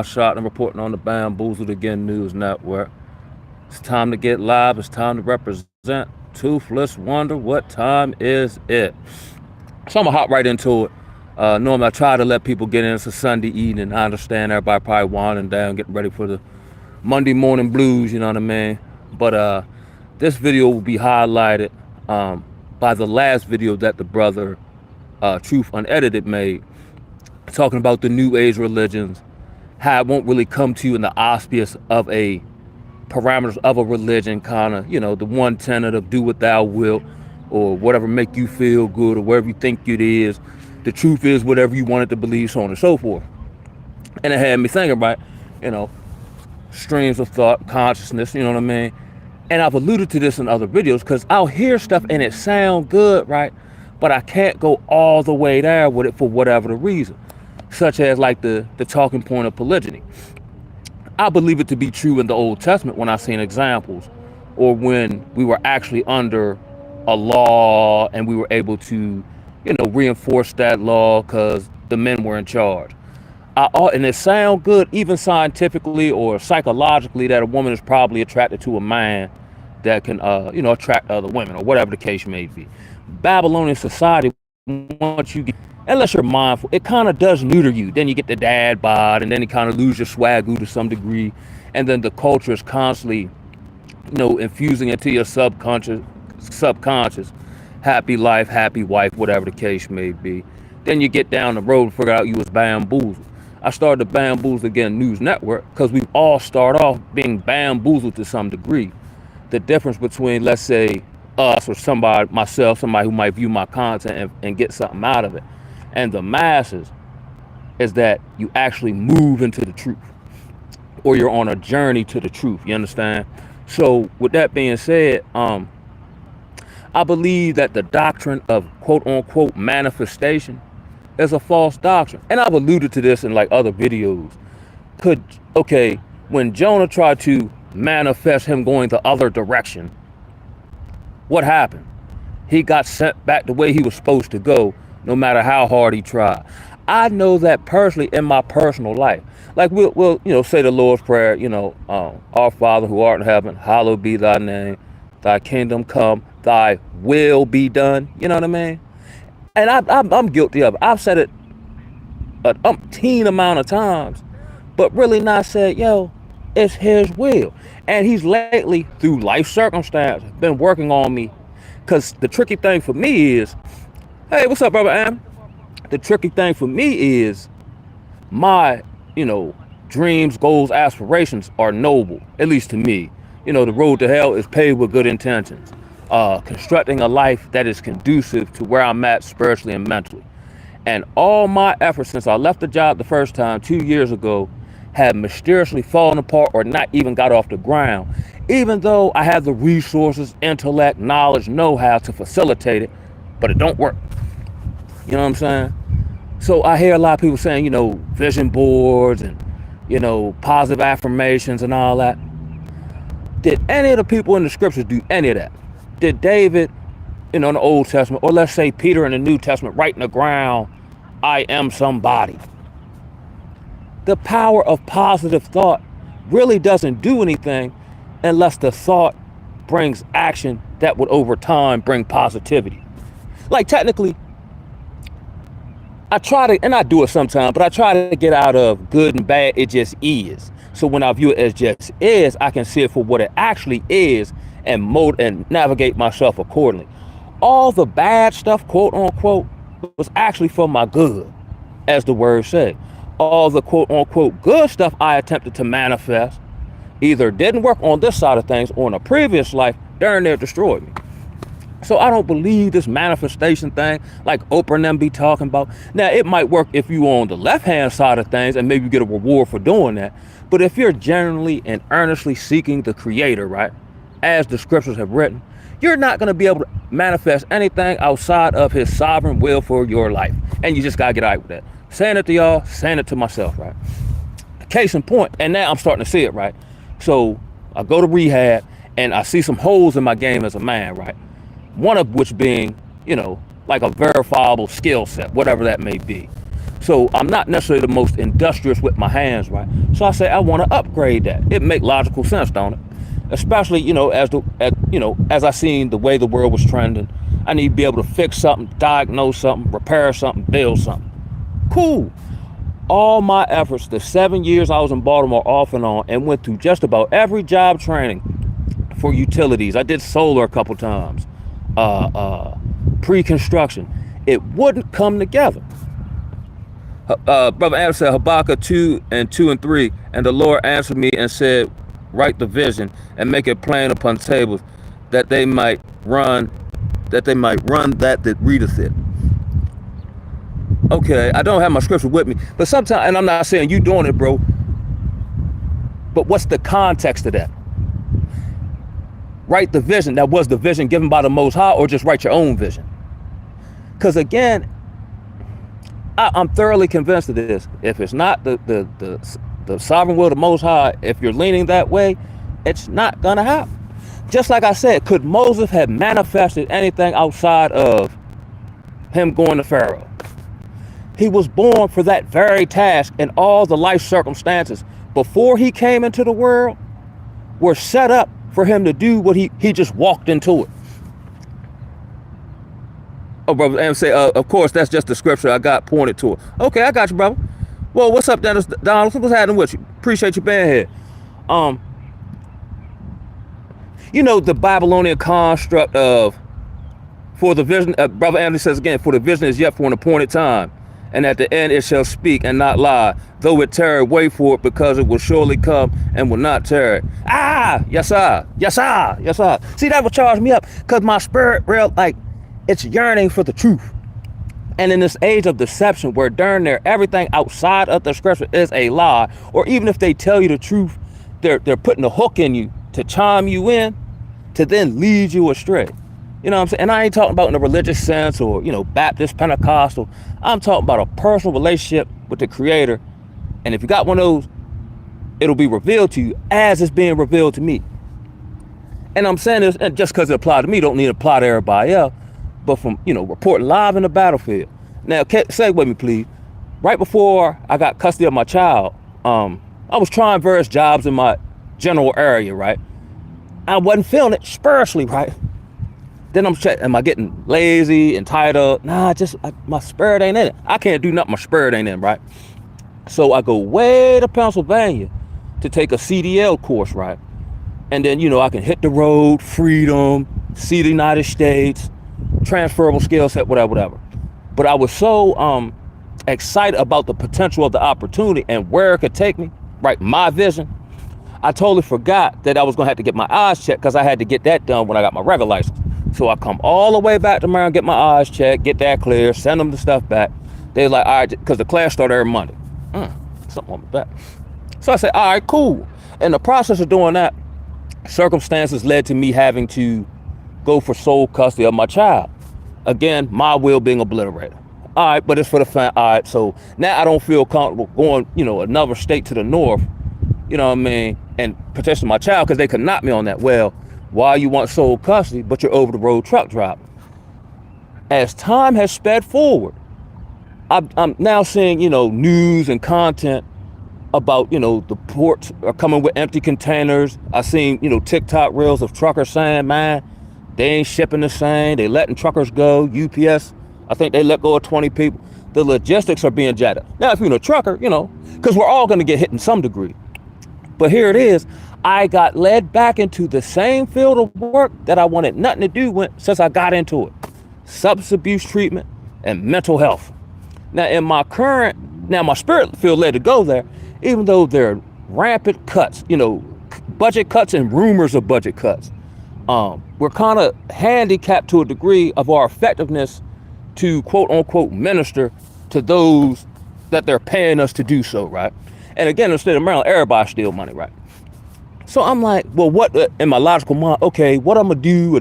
shot and reporting on the Bamboozled Again News Network. It's time to get live. It's time to represent. Toothless wonder what time is it. So I'm gonna hop right into it. Normally I try to let people get in. It's a Sunday evening. I understand everybody probably winding down, getting ready for the Monday morning blues. You know what I mean? But this video will be highlighted by the last video that the brother Truth Unedited made, talking about the New Age religions, how it won't really come to you in the auspice of a parameters of a religion, kind of, the one tenet of do what thou wilt, or whatever make you feel good, or whatever you think it is. The truth is whatever you want it to believe, so on and so forth. And it had me thinking about, streams of thought, consciousness, you know what I mean? And I've alluded to this in other videos, because I'll hear stuff and it sound good, right? But I can't go all the way there with it for whatever the reason, such as like the talking point of polygyny. I believe it to be true in the Old Testament when I've seen examples, or when we were actually under a law and we were able to, reinforce that law because the men were in charge. And it sounds good, even scientifically or psychologically, that a woman is probably attracted to a man that can, attract other women, or whatever the case may be. Babylonian society, once you get, unless you're mindful, it kind of does neuter you. Then you get the dad bod, and then you kind of lose your swagoo to some degree. And then the culture is constantly, infusing into your subconscious, happy life, happy wife, whatever the case may be. Then you get down the road and figure out you was bamboozled. I started the Bamboozled Again News Network because we all start off being bamboozled to some degree. The difference between, let's say, us or somebody, myself, somebody who might view my content and get something out of it, and the masses, is that you actually move into the truth, or you're on a journey to the truth. You understand? So with that being said, I believe that the doctrine of quote unquote manifestation is a false doctrine. And I've alluded to this in like other videos. When Jonah tried to manifest him going the other direction, what happened? He got sent back the way he was supposed to go, no matter how hard he tried. I know that personally in my personal life. Like we'll say the Lord's Prayer, our Father who art in heaven, hallowed be thy name, thy kingdom come, thy will be done. You know what I mean? And I'm guilty of it. I've said it an umpteen amount of times, but really not said, it's his will. And he's lately, through life circumstance, been working on me. Because the tricky thing for me is, hey, what's up, brother Am? The tricky thing for me is my, dreams, goals, aspirations are noble, at least to me. The road to hell is paved with good intentions. Constructing a life that is conducive to where I'm at spiritually and mentally. And all my efforts since I left the job the first time 2 years ago have mysteriously fallen apart or not even got off the ground, even though I have the resources, intellect, knowledge, know-how to facilitate it, but it don't work. You know what I'm saying? So I hear a lot of people saying, vision boards and, positive affirmations and all that. Did any of the people in the scriptures do any of that? Did David, in the Old Testament, or let's say Peter in the New Testament, write in the ground, I am somebody? The power of positive thought really doesn't do anything unless the thought brings action that would over time bring positivity. Like technically, I try to, and I do it sometimes, but I try to get out of good and bad, it just is. So when I view it as just is, I can see it for what it actually is and navigate myself accordingly. All the bad stuff, quote unquote, was actually for my good, as the words say. All the quote unquote good stuff I attempted to manifest either didn't work on this side of things or in a previous life, darn near destroyed me. So I don't believe this manifestation thing like Oprah and them be talking about. Now, it might work if you on the left-hand side of things and maybe you get a reward for doing that. But if you're genuinely and earnestly seeking the creator, right, as the scriptures have written, you're not going to be able to manifest anything outside of his sovereign will for your life. And you just got to get out with that. Saying it to y'all, saying it to myself, right? Case in point, and now I'm starting to see it, right? So I go to rehab and I see some holes in my game as a man, right? One of which being, like a verifiable skill set, whatever that may be. So I'm not necessarily the most industrious with my hands, right? So I say I want to upgrade that. It make logical sense, don't it? Especially, as I seen the way the world was trending. I need to be able to fix something, diagnose something, repair something, build something. Cool. All my efforts, the 7 years I was in Baltimore off and on, and went through just about every job training for utilities. I did solar a couple times, pre-construction. It wouldn't come together. Brother Adam said Habakkuk 2 and 3, and the Lord answered me and said, write the vision and make it plain upon tables, that they might run that readeth it. Okay, I don't have my scripture with me, but sometimes, and I'm not saying you doing it, bro, but what's the context of that? Write the vision. That was the vision given by the Most High, or just write your own vision? Because again, I'm thoroughly convinced of this. If it's not the sovereign will of the Most High, if you're leaning that way, it's not gonna happen. Just like I said, could Moses have manifested anything outside of him going to Pharaoh? He was born for that very task, and all the life circumstances before he came into the world were set up for him to do what he just walked into it. Oh, brother, and say, of course, that's just the scripture I got pointed to it. Okay, I got you, brother. Well, what's up, Dennis Donaldson? What's happening with you? Appreciate you being here. The Babylonian construct of, for the vision, Brother Anthony says again, for the vision is yet for an appointed time, and at the end it shall speak and not lie. Though it tarry, wait for it, because it will surely come and will not tarry. Yes, sir. Yes, sir. Yes, sir. See, that would charge me up, because my spirit, real, it's yearning for the truth. And in this age of deception, where darn near everything outside of the scripture is a lie, or even if they tell you the truth, they're putting a hook in you to charm you in, to then lead you astray. You know what I'm saying? And I ain't talking about in a religious sense or, Baptist, Pentecostal. I'm talking about a personal relationship with the Creator. And if you got one of those, it'll be revealed to you as it's being revealed to me. And I'm saying this, and just because it applied to me, don't need to apply to everybody else. But from, reporting live in the battlefield. Now, say with me, please. Right before I got custody of my child, I was trying various jobs in my general area, right? I wasn't feeling it spiritually, right? Then I'm checking, am I getting lazy, entitled? Nah, my spirit ain't in it. I can't do nothing my spirit ain't in, right? So I go way to Pennsylvania to take a CDL course, right? And then, I can hit the road, freedom, see the United States, transferable skill set, whatever. But I was so excited about the potential of the opportunity and where it could take me, right? My vision. I totally forgot that I was gonna have to get my eyes checked, because I had to get that done when I got my regular license. So I come all the way back to Maryland, get my eyes checked, get that clear, send them the stuff back. They're like, all right, because the class started every Monday. Something on my back. So I said, all right, cool. In the process of doing that, circumstances led to me having to go for sole custody of my child. Again, my will being obliterated. All right, but it's for the family. All right, so now I don't feel comfortable going, another state to the north, and protecting my child, because they could knock me on that. Well, why you want sole custody, but you're over the road truck driver? As time has sped forward, I'm now seeing, news and content about, the ports are coming with empty containers. I seen, TikTok reels of truckers saying, man, they ain't shipping the same. They letting truckers go. UPS, I think they let go of 20 people. The logistics are being jacked up. Now, if you're a trucker, because we're all going to get hit in some degree. But here it is. I got led back into the same field of work that I wanted nothing to do with since I got into it. Substance abuse treatment and mental health. Now, my spirit feel led to go there, even though there are rampant cuts, budget cuts and rumors of budget cuts. We're kind of handicapped to a degree of our effectiveness to quote unquote minister to those that they're paying us to do so, right? And again, in the state of Maryland, everybody steal money, right? So I'm like, well, what in my logical mind, okay, what I'm gonna do,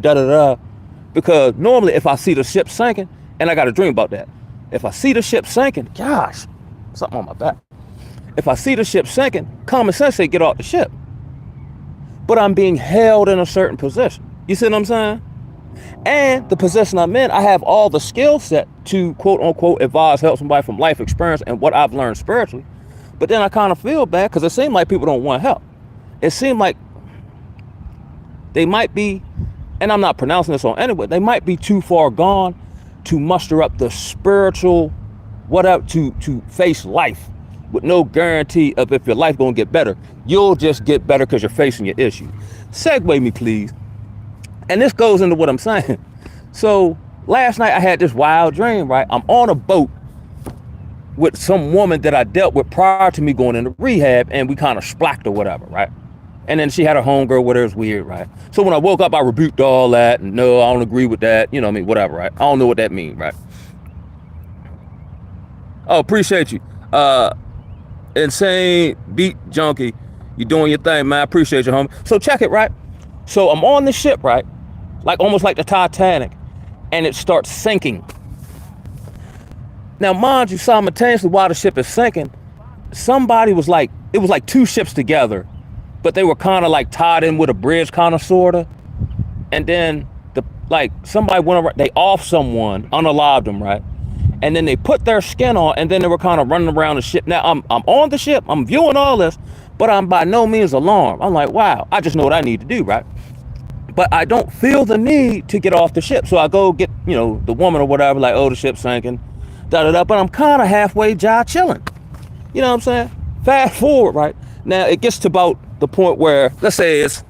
because normally if I see the ship sinking, and I got to dream about that. If I see the ship sinking, gosh, something on my back. If I see the ship sinking, common sense say get off the ship. But I'm being held in a certain position. You see what I'm saying? And the position I'm in, I have all the skill set to quote unquote advise, help somebody from life experience and what I've learned spiritually. But then I kind of feel bad because it seemed like people don't want help. It seemed like they might be, and I'm not pronouncing this on anyone, they might be too far gone to muster up the spiritual whatever to face life with no guarantee of if your life gonna get better. You'll just get better because you're facing your issue. Segue me, please. And this goes into what I'm saying. So last night I had this wild dream, right? I'm on a boat with some woman that I dealt with prior to me going into rehab, and we kind of splacked or whatever, right? And then she had her homegirl with her. It was weird, right? So when I woke up, I rebuked all that, and no, I don't agree with that. You know what I mean? Whatever, right? I don't know what that means, right? Oh, appreciate you. Insane beat junkie. You doing your thing, man. I appreciate you, homie. So check it, right? So I'm on the ship, right? Like almost like the Titanic, and it starts sinking. Now, mind you, simultaneously while the ship is sinking, somebody was like, it was like two ships together, but they were kind of like tied in with a bridge, kind of, sort of. And then somebody went around, they off someone, unalived them, right? And then they put their skin on, and then they were kind of running around the ship. Now I'm on the ship, I'm viewing all this, but I'm by no means alarmed. I'm like, wow, I just know what I need to do, right? But I don't feel the need to get off the ship. So I go get, the woman or whatever, like, oh, the ship's sinking, da-da-da. But I'm kind of halfway chilling. You know what I'm saying? Fast forward, right? Now it gets to about the point where, let's say it's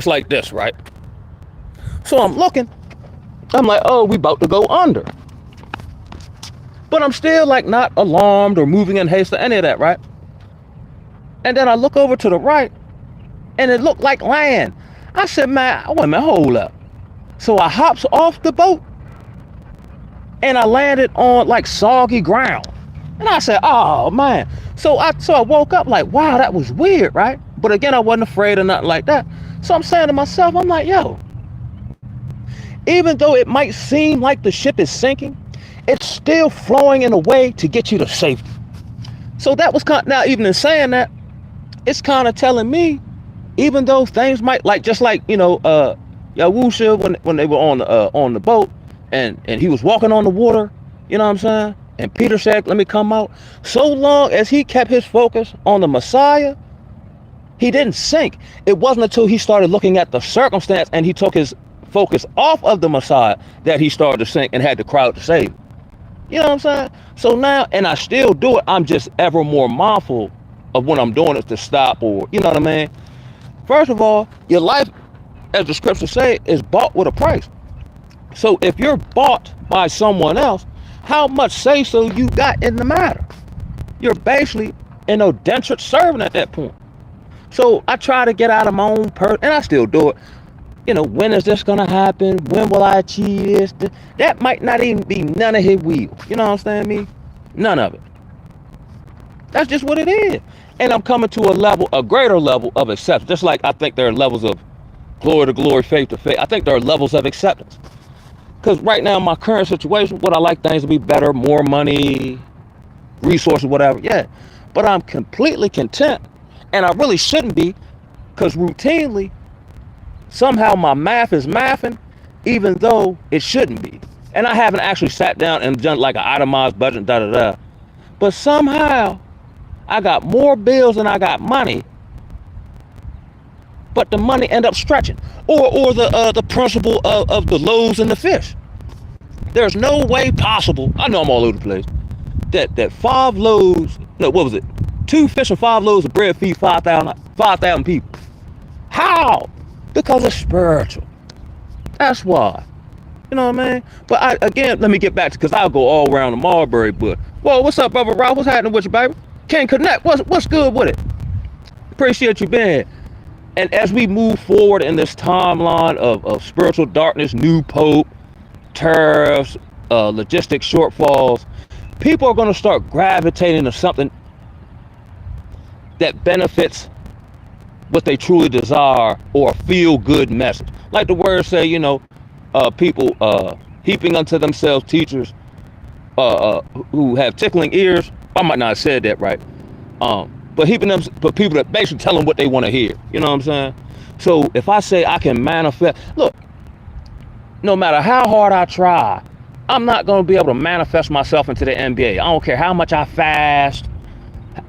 like this, right? So I'm looking, I'm like, oh, we about to go under. But I'm still like not alarmed or moving in haste or any of that, right? And then I look over to the right, and it looked like land. I said, man, wait a minute, hold up. So I hops off the boat, and I landed on like soggy ground. And I said, oh man. So I woke up like, wow, that was weird, right? But again, I wasn't afraid of nothing like that. So I'm saying to myself, I'm like, yo, even though it might seem like the ship is sinking, it's still flowing in a way to get you to safety. So that was now, even in saying that, it's kind of telling me, even though things might just like Yahusha when they were on the boat and he was walking on the water, you know what I'm saying? And Peter said, let me come out. So long as he kept his focus on the Messiah, he didn't sink. It wasn't until he started looking at the circumstance and he took his focus off of the Messiah that he started to sink and had the crowd to save him. You know what I'm saying? So now, and I still do it, I'm just ever more mindful of when I'm doing it to stop, or, you know what I mean? First of all, your life, as the scriptures say, is bought with a price. So if you're bought by someone else, how much say-so you got in the matter? You're basically an indentured servant at that point. So I try to get out of my own and I still do it. When is this gonna happen? When will I achieve this? That might not even be none of his wheels. You know what I'm saying, me? None of it. That's just what it is. And I'm coming to a greater level of acceptance. Just like I think there are levels of glory to glory, faith to faith. I think there are levels of acceptance. Because right now, in my current situation, would I like things to be better, more money, resources, whatever? Yeah. But I'm completely content. And I really shouldn't be, because routinely, somehow my math is mathing, even though it shouldn't be. And I haven't actually sat down and done like an itemized budget, da-da-da. But somehow, I got more bills than I got money, but the money end up stretching. Or the principle of the loaves and the fish. There's no way possible, I know I'm all over the place, that 5 loaves, no, what was it? 2 fish and 5 loaves of bread feed 5,000 people. How? Because it's spiritual. That's why. You know what I mean? But again, let me get back to, because I'll go all around the Marbury bush. Whoa, what's up, brother Rob? What's happening with you, baby? Can't connect. What's good with it? Appreciate you being here. And as we move forward in this timeline of spiritual darkness, new pope, tariffs, logistic shortfalls, people are going to start gravitating to something that benefits what they truly desire, or a feel-good message. Like the words say, people heaping unto themselves teachers who have tickling ears. I might not have said that right. But people that basically tell them what they want to hear. You know what I'm saying? So if I say I can manifest, look, no matter how hard I try, I'm not going to be able to manifest myself into the NBA. I don't care how much I fast.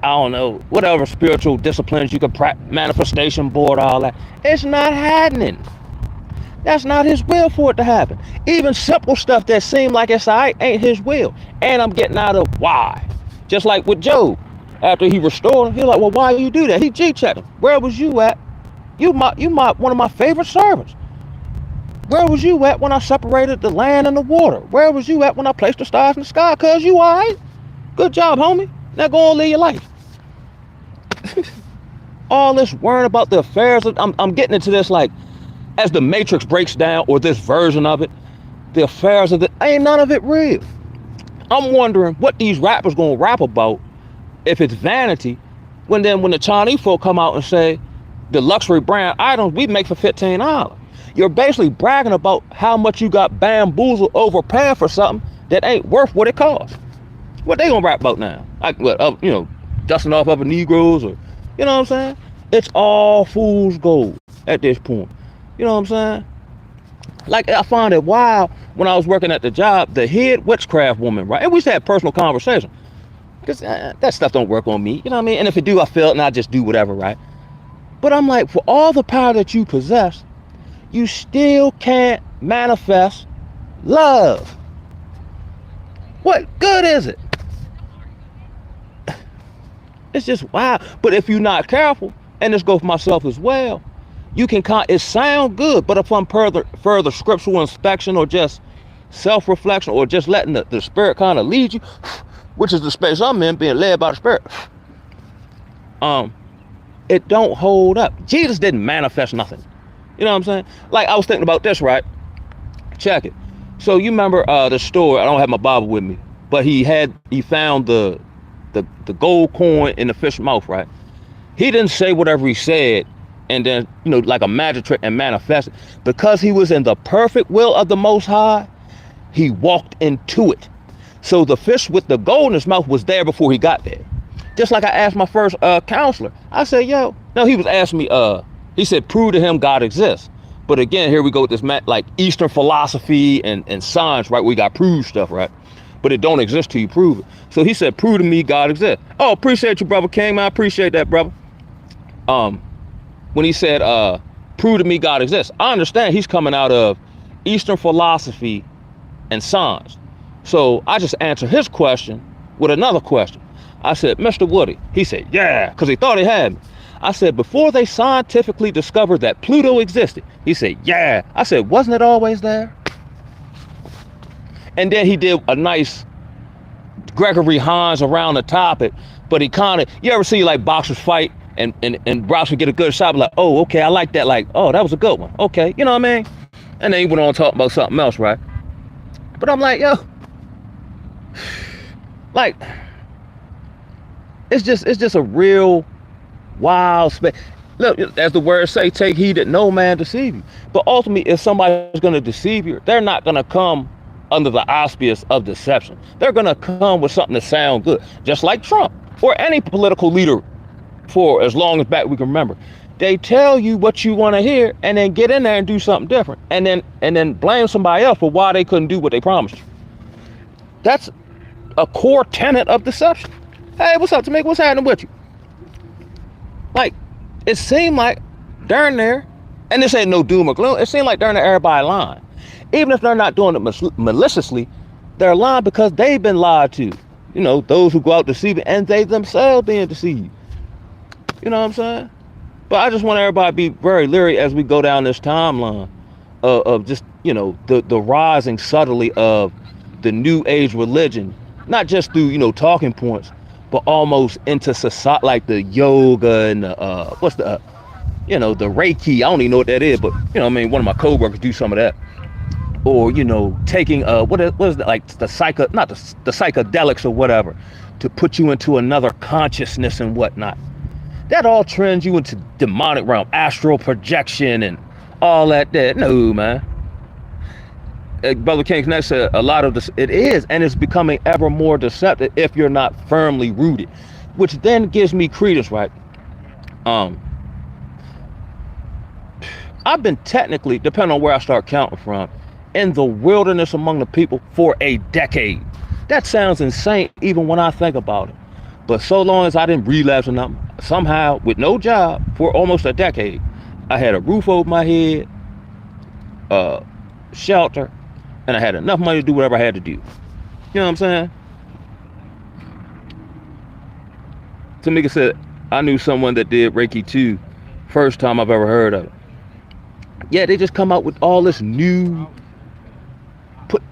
I don't know, whatever spiritual disciplines you could practice, manifestation board, all that. It's not happening. That's not his will for it to happen. Even simple stuff that seem like it's all right ain't his will. And I'm getting out of why. Just like with Job. After he restored him, he's like, well, why you do that? He G-checked him. Where was you at? You one of my favorite servants. Where was you at when I separated the land and the water? Where was you at when I placed the stars in the sky? Cause you all right. Good job, homie. Now go on, live your life. All this worrying about the affairs of, I'm getting into this like, as the Matrix breaks down, or this version of it, the affairs of ain't none of it real. I'm wondering what these rappers gonna rap about if it's vanity, when the Chinese folk come out and say, the luxury brand items we make for $15. You're basically bragging about how much you got bamboozled overpaying for something that ain't worth what it costs. What they gonna rap about now? Like what, dusting off other Negroes, or, you know what I'm saying? It's all fool's gold at this point. You know what I'm saying? Like, I find it wild when I was working at the job, the head witchcraft woman, right? And we used to have personal conversation. Because that stuff don't work on me, you know what I mean? And if it do, I feel it and I just do whatever, right? But I'm like, for all the power that you possess, you still can't manifest love. What good is it? It's just wow. But if you're not careful, and this goes for myself as well, you can it sound good, but upon further scriptural inspection, or just self-reflection, or just letting the spirit kind of lead you, which is the space I'm in, being led by the spirit, it don't hold up. Jesus didn't manifest nothing. You know what I'm saying? Like, I was thinking about this, right? Check it. So you remember the story? I don't have my Bible with me, but he found the gold coin in the fish's mouth, right? He didn't say whatever he said and then, like a magic trick, and manifest it. Because he was in the perfect will of the Most High, he walked into it. So the fish with the gold in his mouth was there before he got there. Just like I asked my first counselor. I said, yo, no, he was asking me, he said, prove to him God exists. But again, here we go with this like Eastern philosophy and science, right? We got proved stuff, right? But it don't exist till you prove it. So he said, prove to me God exists. Oh, appreciate you, Brother King, man. I appreciate that, brother. When he said, prove to me God exists, I understand he's coming out of Eastern philosophy and science. So I just answered his question with another question. I said, Mr. Woody. He said, yeah, because he thought he had me. I said, before they scientifically discovered that Pluto existed. He said, yeah. I said, wasn't it always there? And then he did a nice Gregory Hines around the topic, but he kind of, you ever see like boxers fight and boxers get a good shot, like, oh, okay, I like that. Like, oh, that was a good one. Okay, you know what I mean? And then he went on talking about something else, right? But I'm like, yo, like, it's just a real wild space. Look, as the words say, take heed that no man deceive you. But ultimately, if somebody's going to deceive you, they're not going to come under the auspice of deception. They're going to come with something that sounds good, just like Trump or any political leader for as long as back we can remember. They tell you what you want to hear and then get in there and do something different, and then blame somebody else for why they couldn't do what they promised you. That's a core tenet of deception. Hey, what's up, Tamika? What's happening with you? Like, it seemed like darn there, and this ain't no doom or gloom, it seemed like darn there everybody lying. Even if they're not doing it maliciously, they're lying because they've been lied to. You know, those who go out deceiving, and they themselves being deceived. You know what I'm saying? But I just want everybody to be very leery as we go down this timeline of just, the rising subtly of the new age religion, not just through, talking points, but almost into society, like the yoga and the the Reiki. I don't even know what that is, but one of my coworkers do some of that. Or taking what is that, like the psychedelics or whatever, to put you into another consciousness and whatnot. That all trends you into demonic realm, astral projection and all that. No, man. Brother King Connect said a lot of this, it is, and it's becoming ever more deceptive if you're not firmly rooted, which then gives me credence, right? I've been technically, depending on where I start counting from, in the wilderness among the people for a decade. That sounds insane even when I think about it. But so long as I didn't relapse or nothing, somehow with no job for almost a decade, I had a roof over my head, shelter, and I had enough money to do whatever I had to do. You know what I'm saying? Tamika said, I knew someone that did Reiki too. First time I've ever heard of it. Yeah, they just come out with all this new,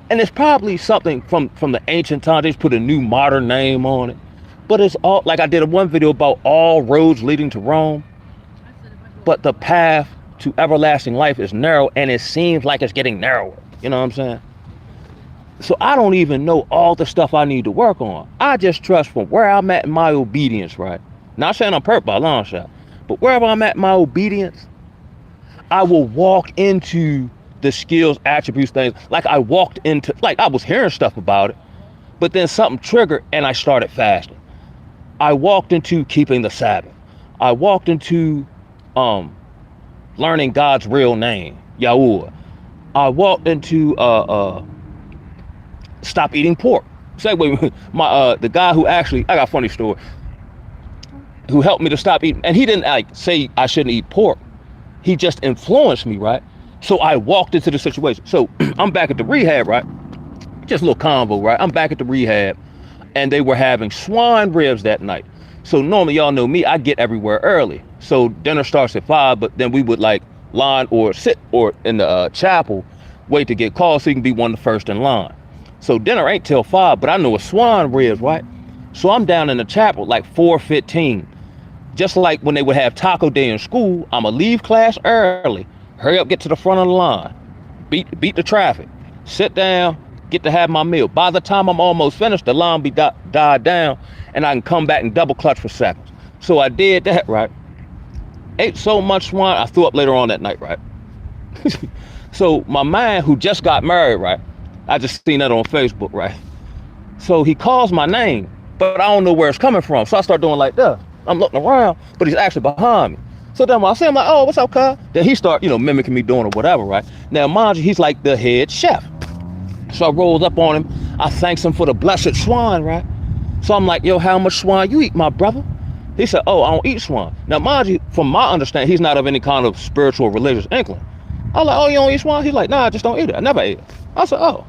and it's probably something from the ancient times. They just put a new modern name on it. But it's all, like I did one video about all roads leading to Rome. But the path to everlasting life is narrow, and it seems like it's getting narrower. You know what I'm saying? So I don't even know all the stuff I need to work on. I just trust from where I'm at in my obedience, right? Not saying I'm perfect by a long shot, but wherever I'm at in my obedience, I will walk into the skills, attributes, things. Like I walked into, like I was hearing stuff about it, but then something triggered and I started fasting. I walked into keeping the Sabbath. I walked into learning God's real name, Yahuwah. I walked into stop eating pork. Segue, the guy who actually, I got a funny story, who helped me to stop eating, and he didn't like say I shouldn't eat pork. He just influenced me, right? So I walked into the situation. So I'm back at the rehab, right? Just a little convo, right? I'm back at the rehab, and they were having swine ribs that night. So normally, y'all know me, I get everywhere early. So dinner starts at 5, but then we would like line or sit or in the chapel, wait to get called so you can be one of the first in line. So dinner ain't till 5, but I know it's swine ribs, right? So I'm down in the chapel like 4:15. Just like when they would have taco day in school, I'ma leave class early, hurry up, get to the front of the line, beat the traffic, sit down, get to have my meal. By the time I'm almost finished, the line be died down, and I can come back and double clutch for seconds. So I did that, right? Ate so much swine, I threw up later on that night, right? So my man who just got married, right? I just seen that on Facebook, right? So he calls my name, but I don't know where it's coming from. So I start doing like this. I'm looking around, but he's actually behind me. So then when I see him, like, oh, what's up, cuz? Then he start, mimicking me doing or whatever, right? Now, mind you, he's like the head chef. So I rolled up on him. I thanks him for the blessed swine, right? So I'm like, yo, how much swine you eat, my brother? He said, oh, I don't eat swine. Now, mind you, from my understanding, he's not of any kind of spiritual religious inkling. I was like, oh, you don't eat swine? He's like, nah, I just don't eat it. I never ate it. I said, oh,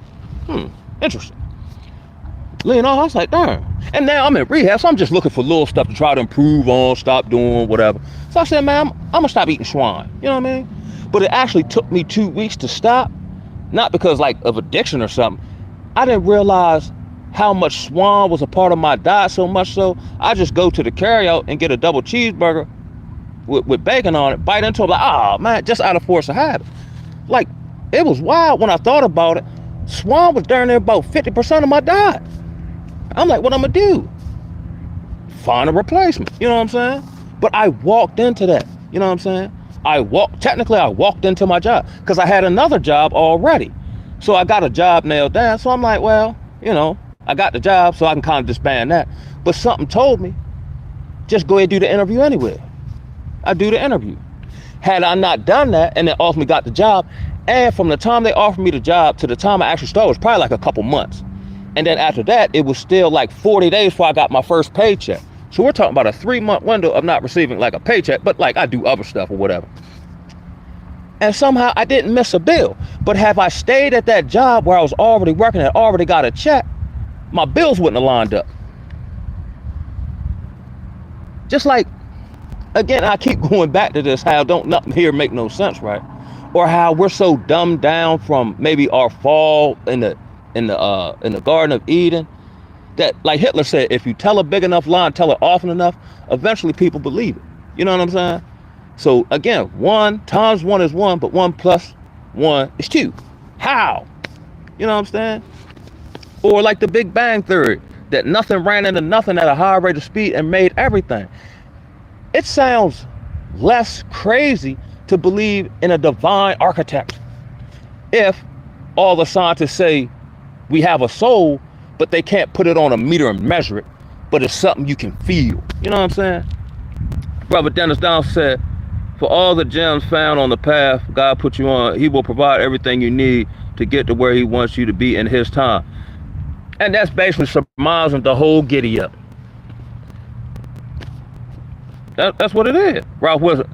interesting. Lean on, I was like, darn. And now I'm in rehab, so I'm just looking for little stuff to try to improve on, stop doing, whatever. So I said, man, I'm gonna stop eating swine. You know what I mean? But it actually took me 2 weeks to stop, not because like of addiction or something. I didn't realize how much swine was a part of my diet, so much so I just go to the carryout and get a double cheeseburger with bacon on it, bite into it, like, oh man, just out of force of habit. Like, it was wild when I thought about it. Swine was darn near about 50% of my diet. I'm like, what I'm gonna do? Find a replacement, you know what I'm saying? But I walked into that, you know what I'm saying? I walked into my job because I had another job already. So I got a job nailed down. So I'm like, well, I got the job, so I can kind of disband that. But something told me, just go ahead and do the interview anyway. I do the interview. Had I not done that and then ultimately got the job, and from the time they offered me the job to the time I actually started was probably like a couple months. And then after that, it was still like 40 days before I got my first paycheck. So we're talking about a 3-month window of not receiving like a paycheck, but like I do other stuff or whatever. And somehow I didn't miss a bill. But have I stayed at that job where I was already working and already got a check, my bills wouldn't have lined up. Just like, again, I keep going back to this, how don't nothing here make no sense, right? Or how we're so dumbed down from maybe our fall in the Garden of Eden, that like Hitler said, if you tell a big enough lie and tell it often enough, eventually people believe it. You know what I'm saying? So again, 1 times 1 is 1, but 1 plus 1 is 2. How? You know what I'm saying? Or like the Big Bang Theory, that nothing ran into nothing at a high rate of speed and made everything. It sounds less crazy to believe in a divine architect if all the scientists say we have a soul, but they can't put it on a meter and measure it, but it's something you can feel. You know what I'm saying? Brother Dennis Down said, for all the gems found on the path God put you on, he will provide everything you need to get to where he wants you to be in his time. And that's basically surmising the whole giddy up. That's what it is. Ralph Wilson.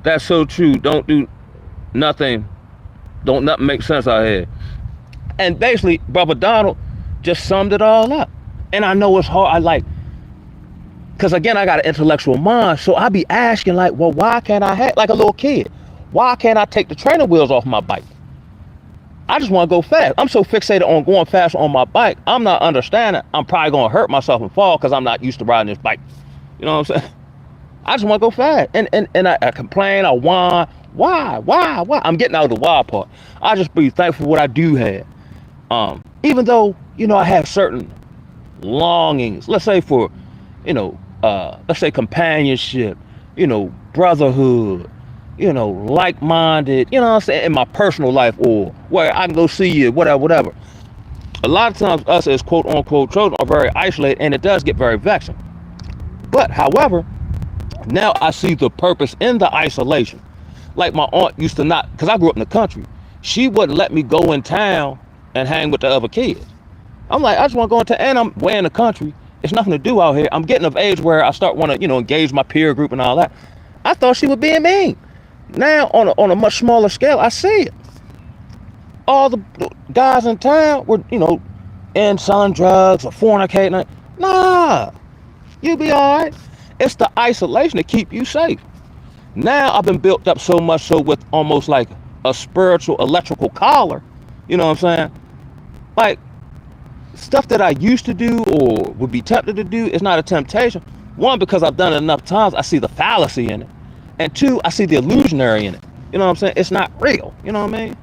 That's so true. Don't do nothing. Don't nothing make sense out here. And basically, Brother Donald just summed it all up. And I know it's hard. Because again, I got an intellectual mind. So I be asking like, well, why can't I have, like a little kid, why can't I take the training wheels off my bike? I just want to go fast. I'm so fixated on going fast on my bike. I'm not understanding. I'm probably going to hurt myself and fall because I'm not used to riding this bike. You know what I'm saying? I just want to go fast. And I complain, I whine. Why? I'm getting out of the why part. I just be thankful for what I do have. Even though, I have certain longings, let's say for, let's say companionship, brotherhood, like-minded, what I'm saying, in my personal life, or where I can go see you, whatever. A lot of times us as quote-unquote children are very isolated, and it does get very vexing. But, however, now I see the purpose in the isolation. Like my aunt used to not, because I grew up in the country, she wouldn't let me go in town and hang with the other kids. I'm like, I just want to go into, and I'm way in the country. It's nothing to do out here. I'm getting of age where I start want to, engage my peer group and all that. I thought she was being mean. Now, on a much smaller scale, I see it. All the guys in town were, in selling drugs or fornicating. Nah, you be all right. It's the isolation to keep you safe. Now, I've been built up so much so with almost like a spiritual electrical collar. You know what I'm saying? Like, stuff that I used to do or would be tempted to do is not a temptation. One, because I've done it enough times, I see the fallacy in it. And two, I see the illusionary in it. You know what I'm saying? It's not real. You know what I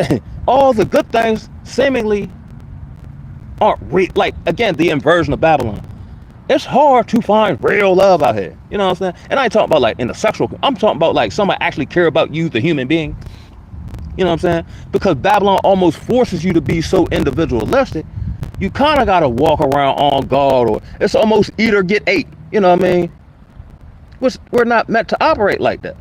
mean? All the good things seemingly aren't real. Like, again, the inversion of Babylon. It's hard to find real love out here. You know what I'm saying? And I ain't talking about like in the sexual. I'm talking about like somebody actually care about you, the human being. You know what I'm saying? Because Babylon almost forces you to be so individualistic. You kind of got to walk around on guard, or it's almost eat or get ate. You know what I mean? Which we're not meant to operate like that.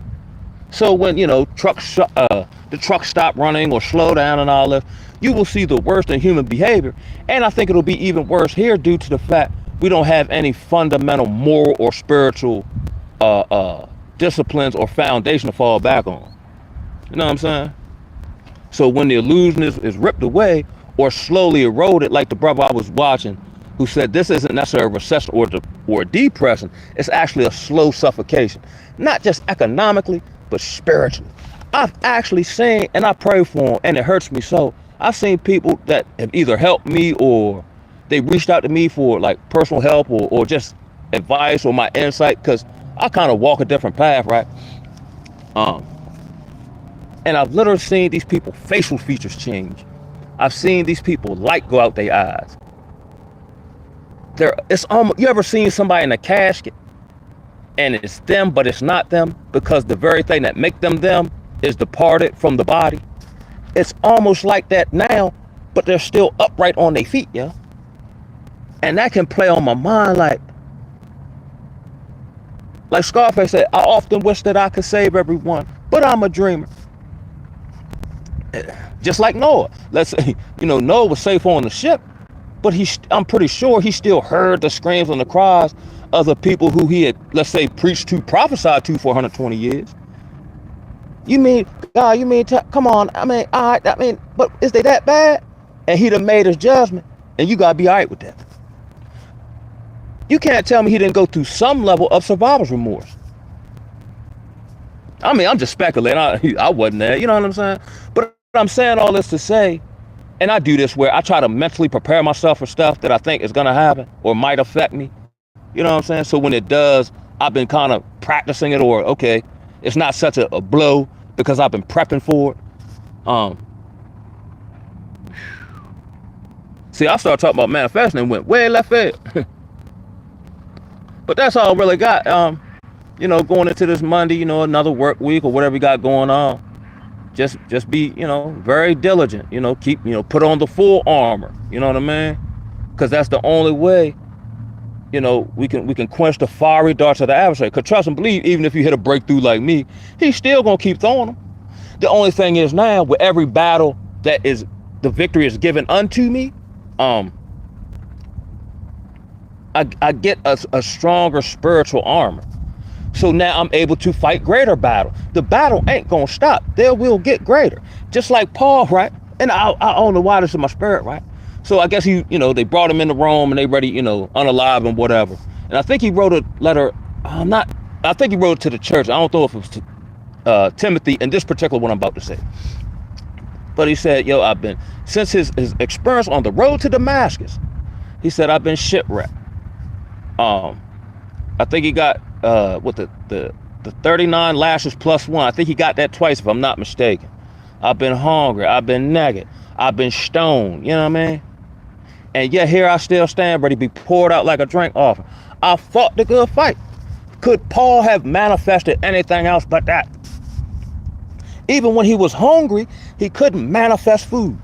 So when, the trucks stop running or slow down and all that, you will see the worst in human behavior. And I think it'll be even worse here due to the fact we don't have any fundamental moral or spiritual disciplines or foundation to fall back on. You know what I'm saying? So when the illusion is ripped away or slowly eroded, like the brother I was watching, who said this isn't necessarily a recession or a depression, it's actually a slow suffocation. Not just economically, but spiritually. I've actually seen, and I pray for them, and it hurts me so, I've seen people that have either helped me or they reached out to me for like personal help or just advice or my insight, because I kind of walk a different path, right? And I've literally seen these people facial features change. I've seen these people light go out their eyes. It's almost, you ever seen somebody in a casket and it's them but it's not them because the very thing that make them is departed from the body? It's almost like that now, but they're still upright on their feet, yeah. And that can play on my mind like Scarface said, I often wish that I could save everyone, but I'm a dreamer. Just like Noah. Let's say, Noah was safe on the ship, but I'm pretty sure he still heard the screams and the cries of the people who he had, let's say, preached to, prophesied to for 120 years. You mean, God, come on, all right, but is they that bad? And he'd have made his judgment, and you gotta be all right with that. You can't tell me he didn't go through some level of survivor's remorse. I'm just speculating. I wasn't there, you know what I'm saying? But I'm saying all this to say, and I do this where I try to mentally prepare myself for stuff that I think is gonna happen or might affect me. You know what I'm saying? So when it does, I've been kind of practicing it, or okay, it's not such a blow because I've been prepping for it. See, I started talking about manifesting and went way left field. But that's all I really got. Going into this Monday, another work week or whatever we got going on. Just be, very diligent, keep, put on the full armor, you know what I mean? Because that's the only way, we can quench the fiery darts of the adversary. Because trust and believe, even if you hit a breakthrough like me, he's still going to keep throwing them. The only thing is now, with every battle that is the victory is given unto me, I get a stronger spiritual armor. So now I'm able to fight greater battle. The battle ain't gonna stop. They will get greater. Just like Paul, right? And I don't know why this is my spirit, right? So I guess they brought him into Rome and they ready, unalive and whatever. And I think he wrote a letter. I think he wrote it to the church. I don't know if it was to Timothy in this particular one I'm about to say. But he said, since his experience on the road to Damascus, he said, I've been shipwrecked. I think he got with the 39 lashes plus 1. I think he got that twice, if I'm not mistaken. I've been hungry. I've been naked. I've been stoned. You know what I mean? And yet here I still stand, ready to be poured out like a drink offering. I fought the good fight. Could Paul have manifested anything else but that? Even when he was hungry, he couldn't manifest food.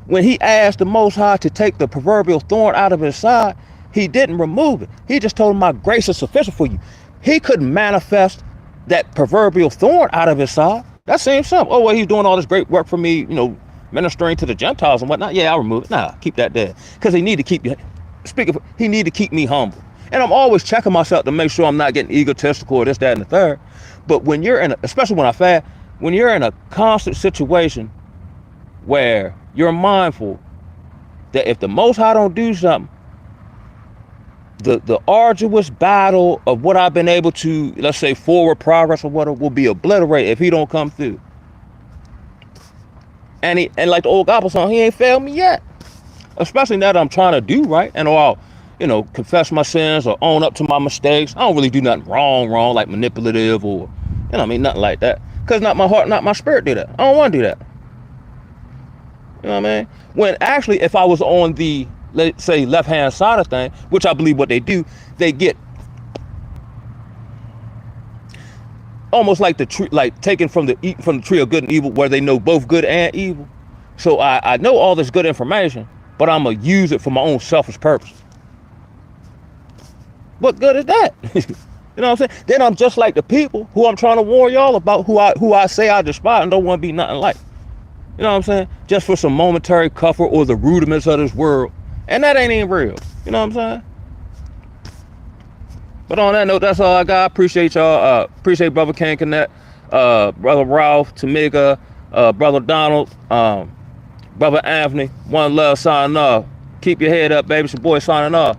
When he asked the Most High to take the proverbial thorn out of his side, he didn't remove it. He just told him, my grace is sufficient for you. He couldn't manifest that proverbial thorn out of his side. That seems simple. Oh, well, he's doing all this great work for me, ministering to the Gentiles and whatnot. Yeah, I'll remove it. Nah, keep that there. Because he need to keep he need to keep me humble. And I'm always checking myself to make sure I'm not getting egotistical or this, that, and the third. But when you're especially when I fast, when you're in a constant situation where you're mindful that if the Most High don't do something, the arduous battle of what I've been able to, let's say, forward progress or whatever, will be obliterated if he don't come through. And like the old gospel song, he ain't failed me yet. Especially now that I'm trying to do right, and I'll, confess my sins or own up to my mistakes. I don't really do nothing wrong, like manipulative or, nothing like that. Because not my heart, not my spirit do that. I don't want to do that. You know what I mean? When actually, if I was on the, let's say, left-hand side of things, which I believe what they do, they get almost like the tree, like taken from the tree of good and evil, where they know both good and evil. So I know all this good information, but I'm gonna use it for my own selfish purpose. What good is that? You know what I'm saying? Then I'm just like the people who I'm trying to warn y'all about, who I say I despise and don't want to be nothing like. You know what I'm saying? Just for some momentary comfort or the rudiments of this world. And that ain't even real. You know what I'm saying? But on that note, that's all I got. Appreciate y'all. Appreciate Brother Ken Connect, Brother Ralph, Tamika, Brother Donald, Brother Anthony. One love signing off. Keep your head up, baby. It's your boy signing off.